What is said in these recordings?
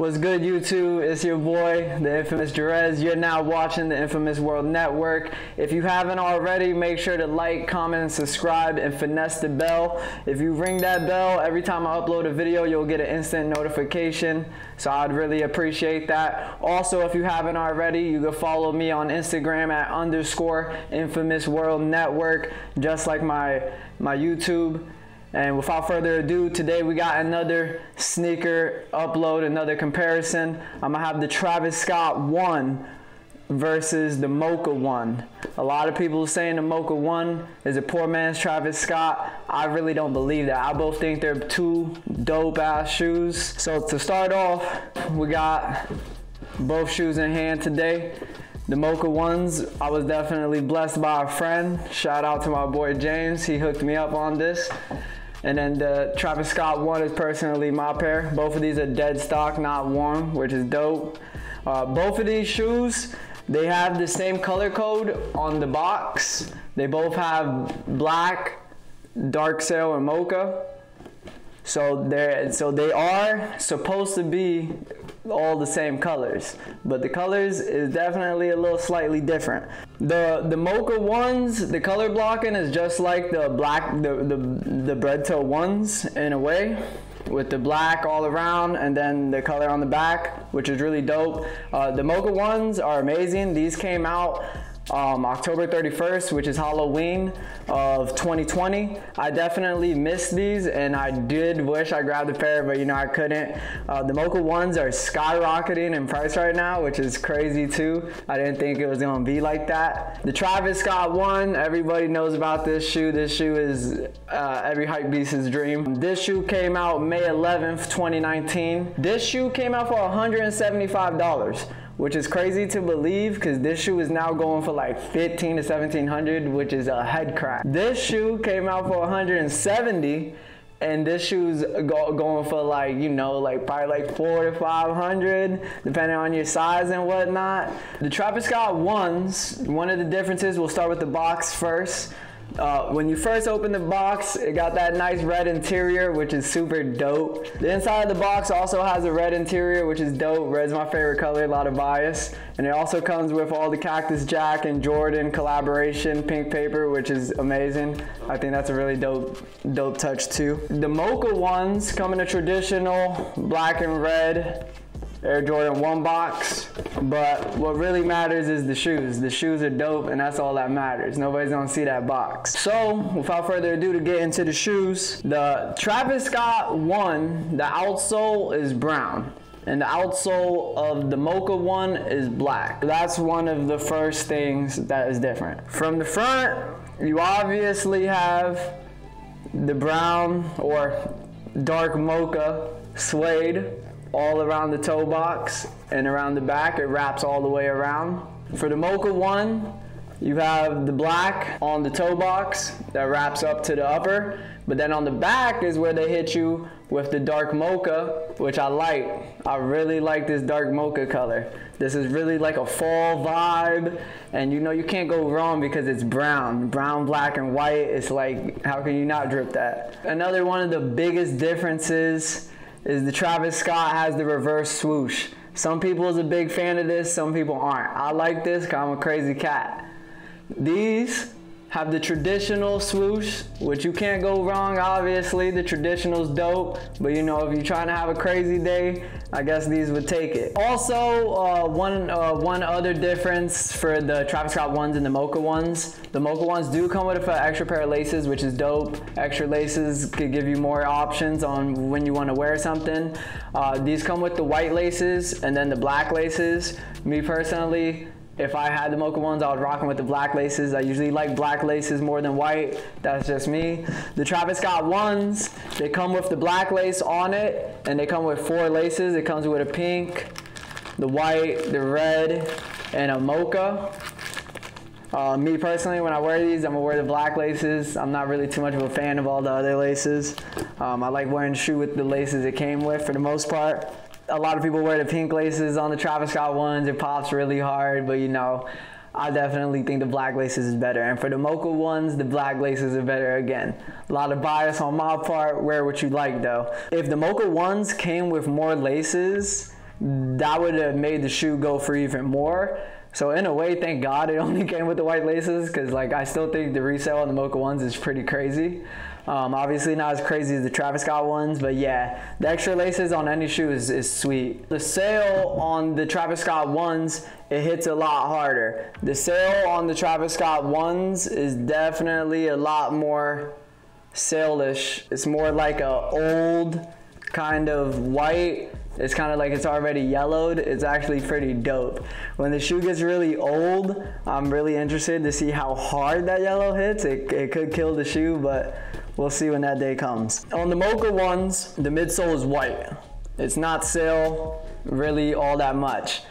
What's good, YouTube? It's your boy, the infamous Jerez. You're now watching the Infamous World Network. If you haven't already, make sure to like, comment, and subscribe, and finesse the bell. If you ring that bell, every time I upload a video, you'll get an instant notification. So I'd really appreciate that. Also, if you haven't already, you can follow me on Instagram at _InfamousWorldNetwork, just like my YouTube. And without further ado, today we got another sneaker upload, another comparison. I'm gonna have the Travis Scott 1 versus the Mocha 1. A lot of people saying the Mocha 1 is a poor man's Travis Scott. I really don't believe that. I both think they're two dope ass shoes. So to start off, we got both shoes in hand today. The Mocha 1s, I was definitely blessed by a friend. Shout out to my boy James, he hooked me up on this. And then the Travis Scott 1 is personally my pair. Both of these are dead stock, not worn, which is dope. Both of these shoes, they have the same color code on the box. They both have black, dark sail, and mocha. So they are supposed to be all the same colors, but the colors is definitely a little slightly different. The Mocha 1s, the color blocking is just like the bread toe 1s in a way, with the black all around and then the color on the back, which is really dope. The Mocha 1s are amazing. These came out October 31st, which is Halloween of 2020. I definitely missed these, and I did wish I grabbed a pair, but you know I couldn't. The Mocha 1s are skyrocketing in price right now, which is crazy too. I didn't think it was gonna be like that. The Travis Scott 1, everybody knows about this shoe. This shoe is every hype beast's dream. This shoe came out May 11th, 2019. This shoe came out for $175. Which is crazy to believe, because this shoe is now going for like $1,500 to $1,700, which is a head crack. This shoe came out for $170, and this shoe's going for like, you know, like probably like $400 to $500, depending on your size and whatnot. The Travis Scott 1s, one of the differences, we'll start with the box first. When you first open the box, it got that nice red interior, which is super dope. The inside of the box also has a red interior, which is dope. Red's my favorite color, a lot of bias. And it also comes with all the Cactus Jack and Jordan collaboration pink paper, which is amazing. I think that's a really dope touch too. The Mocha 1s come in a traditional black and red Air Jordan 1 box, but what really matters is the shoes. The shoes are dope, and that's all that matters. Nobody's gonna see that box. So without further ado, to get into the shoes, the Travis Scott 1, the outsole is brown, and the outsole of the Mocha 1 is black. That's one of the first things that is different. From the front, you obviously have the brown or dark mocha suede all around the toe box, and around the back it wraps all the way around. For the Mocha 1, you have the black on the toe box that wraps up to the upper, but then on the back is where they hit you with the dark mocha, which I like. I really like this dark mocha color. This is really like a fall vibe, and you know you can't go wrong because it's brown, black, and white. It's like, how can you not drip that? Another one of the biggest differences is the Travis Scott has the reverse swoosh. Some people is a big fan of this, some people aren't. I like this because I'm a crazy cat. These have the traditional swoosh, which you can't go wrong, obviously. The traditional's dope, but you know, if you're trying to have a crazy day, I guess these would take it. Also, one other difference for the Travis Scott 1s and the Mocha 1s. The Mocha 1s do come with an extra pair of laces, which is dope. Extra laces could give you more options on when you want to wear something. These come with the white laces and then the black laces. Me personally, if I had the Mocha 1s, I would rock them with the black laces. I usually like black laces more than white. That's just me. The Travis Scott 1s, they come with the black lace on it, and they come with 4 laces. It comes with a pink, the white, the red, and a mocha. Me personally, when I wear these, I'm gonna wear the black laces. I'm not really too much of a fan of all the other laces. I like wearing the shoe with the laces it came with for the most part. A lot of people wear the pink laces on the Travis Scott 1s. It pops really hard, but you know, I definitely think the black laces is better. And for the Mocha 1s, the black laces are better again. A lot of bias on my part. Wear what you like though. If the Mocha 1s came with more laces, that would have made the shoe go for even more. So in a way, thank God it only came with the white laces, because like I still think the resale on the Mocha ones is pretty crazy. Obviously not as crazy as the Travis Scott ones, but yeah, the extra laces on any shoe is sweet. The sale on the Travis Scott ones, it hits a lot harder. The sale on the Travis Scott ones is definitely a lot more sale-ish. It's more like a old kind of white. It's kind of like it's already yellowed. It's actually pretty dope. When the shoe gets really old, I'm really interested to see how hard that yellow hits. It could kill the shoe, but we'll see when that day comes. On the Mocha ones, the midsole is white. It's not sale really all that much.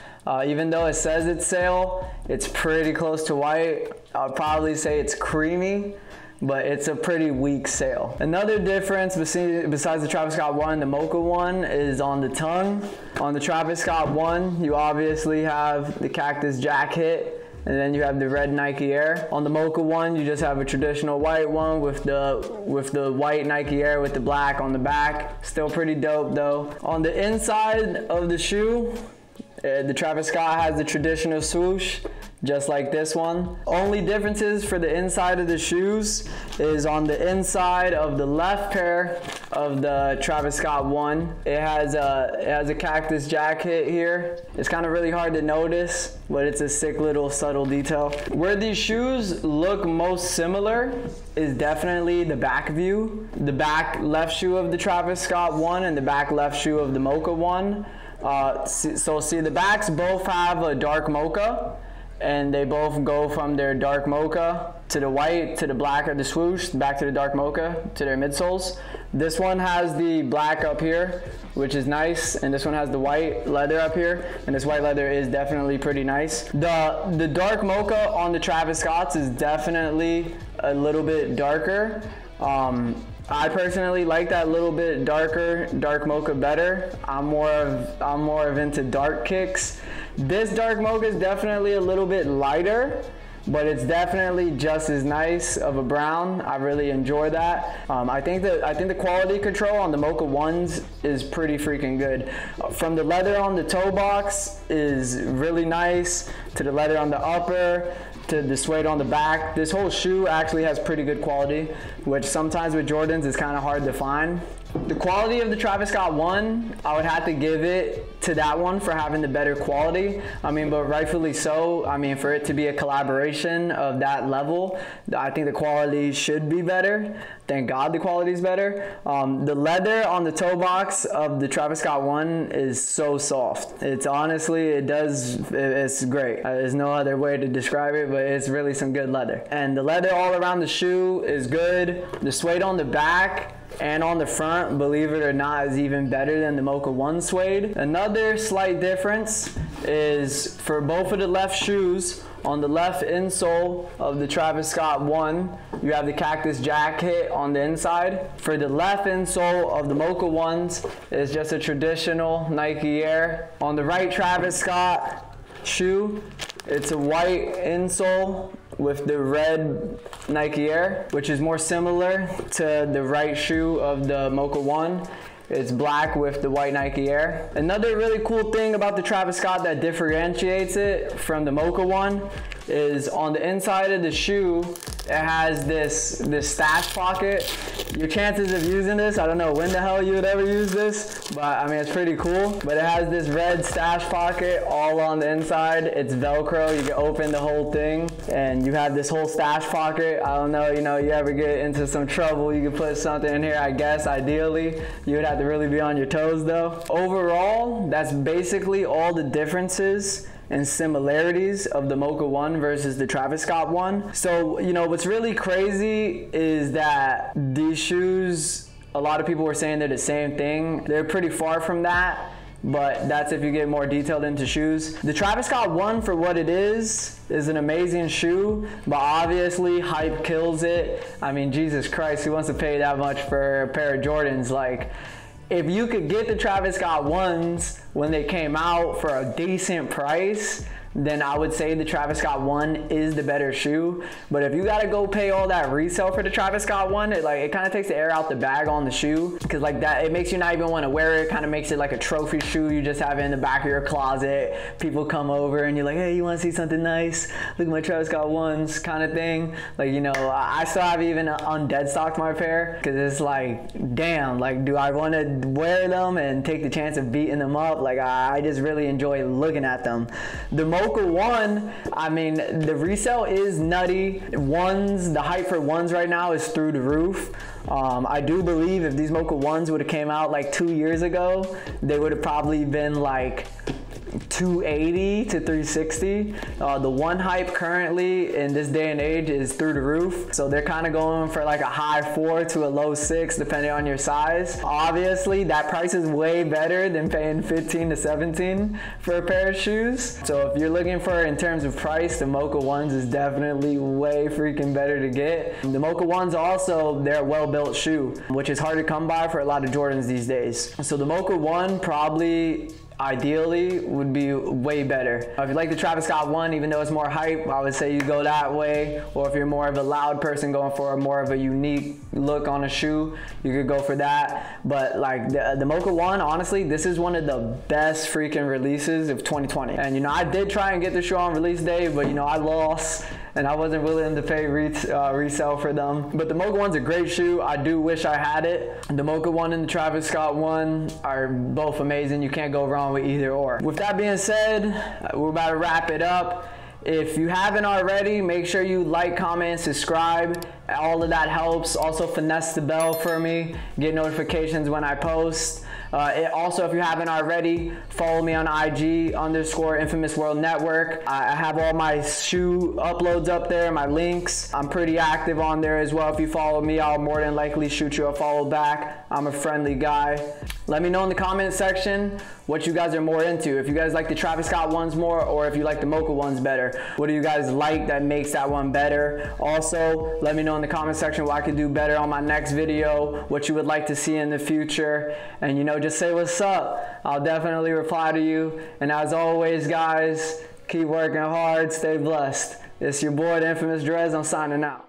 Even though it says it's sale, it's pretty close to white. I'll probably say it's creamy, but it's a pretty weak sale. Another difference besides the Travis Scott one, the Mocha one, is on the tongue. On the Travis Scott one, you obviously have the Cactus Jack hit, and then you have the red Nike Air. On the Mocha one, you just have a traditional white one with the white Nike Air with the black on the back. Still pretty dope though. On the inside of the shoe, the Travis Scott has the traditional swoosh, just like this one. Only differences for the inside of the shoes is on the inside of the left pair of the Travis Scott one. It has a Cactus Jack hit here. It's kind of really hard to notice, but it's a sick little subtle detail. Where these shoes look most similar is definitely the back view. The back left shoe of the Travis Scott one and the back left shoe of the Mocha one. So see, the backs both have a dark mocha, and they both go from their dark mocha to the white, to the black of the swoosh, back to the dark mocha, to their midsoles. This one has the black up here, which is nice, and this one has the white leather up here, and this white leather is definitely pretty nice. The dark mocha on the Travis Scotts is definitely a little bit darker. I personally like that little bit darker dark mocha better. I'm more of into dark kicks. This dark mocha is definitely a little bit lighter, but it's definitely just as nice of a brown. I really enjoy that. I think the quality control on the Mocha ones is pretty freaking good. From the leather on the toe box is really nice, to the leather on the upper, to the suede on the back. This whole shoe actually has pretty good quality, which sometimes with Jordans is kind of hard to find. The quality of the Travis Scott one, I would have to give it to that one for having the better quality. I mean, but rightfully so. I mean, for it to be a collaboration of that level, I think the quality should be better. Thank God the quality is better. The leather on the toe box of the Travis Scott one is so soft. It's honestly, it's great. There's no other way to describe it, but it's really some good leather. And the leather all around the shoe is good. The suede on the back and on the front, believe it or not, is even better than the Mocha one suede. Another slight difference is for both of the left shoes, on the left insole of the Travis Scott one, you have the Cactus Jack hit on the inside. For the left insole of the Mocha ones, it's just a traditional Nike Air. On the right Travis Scott shoe, it's a white insole with the red Nike Air, which is more similar to the right shoe of the Mocha one. It's black with the white Nike Air. Another really cool thing about the Travis Scott that differentiates it from the Mocha one is on the inside of the shoe, it has this stash pocket. Your chances of using this, I don't know when the hell you would ever use this, but I mean, it's pretty cool. But it has this red stash pocket all on the inside. It's Velcro, you can open the whole thing, and you have this whole stash pocket. I don't know, you ever get into some trouble, you can put something in here, I guess, ideally. You would have to really be on your toes though. Overall, that's basically all the differences and similarities of the Mocha one versus the Travis Scott one. So, what's really crazy is that these shoes, a lot of people were saying they're the same thing. They're pretty far from that, but that's if you get more detailed into shoes. The Travis Scott one, for what it is an amazing shoe, but obviously hype kills it. I mean, Jesus Christ, who wants to pay that much for a pair of Jordans? Like, if you could get the Travis Scott ones when they came out for a decent price, then I would say the Travis Scott 1 is the better shoe. But if you gotta go pay all that resale for the Travis Scott 1, it kind of takes the air out the bag on the shoe, because like that, it makes you not even want to wear it. Kind of makes it like a trophy shoe. You just have it in the back of your closet. People come over and you're like, hey, you want to see something nice? Look at my Travis Scott 1s kind of thing. Like, you know, I still have even undead stocked my pair, because it's like, damn, like, do I want to wear them and take the chance of beating them up? Like, I just really enjoy looking at them. The Mocha 1, I mean, the resale is nutty. The hype for ones right now is through the roof. I do believe if these Mocha 1s would have came out like 2 years ago, they would have probably been like 280 to 360. The one hype currently in this day and age is through the roof, so they're kind of going for like a high 4 to a low 6 depending on your size. Obviously that price is way better than paying 15 to 17 for a pair of shoes. So if you're looking for in terms of price, the Mocha 1s is definitely way freaking better to get. The Mocha 1s also, they're a well-built shoe, which is hard to come by for a lot of Jordans these days. So the Mocha 1 probably ideally would be way better. If you like the Travis Scott 1, even though it's more hype, I would say you go that way. Or if you're more of a loud person going for more of a unique look on a shoe, you could go for that. But like the Mocha 1, honestly, this is one of the best freaking releases of 2020. And you know, I did try and get the shoe on release day, but you know, I lost and I wasn't willing to pay resale for them. But the Mocha 1's a great shoe. I do wish I had it. The Mocha 1 and the Travis Scott 1 are both amazing. You can't go wrong with either or. With that being said, we're about to wrap it up. If you haven't already, make sure you like, comment, subscribe. All of that helps. Also finesse the bell for me. Get notifications when I post. Also, if you haven't already, follow me on IG _InfamousWorldNetwork. I have all my shoe uploads up there, my links. I'm pretty active on there as well. If you follow me, I'll more than likely shoot you a follow back. I'm a friendly guy. Let me know in the comment section what you guys are more into. If you guys like the Travis Scott 1s more, or if you like the Mocha 1s better. What do you guys like that makes that one better? Also, let me know in the comment section what I could do better on my next video, what you would like to see in the future. And you know, just say what's up. I'll definitely reply to you. And as always, guys, keep working hard, stay blessed. It's your boy, the Infamous Drez. I'm signing out.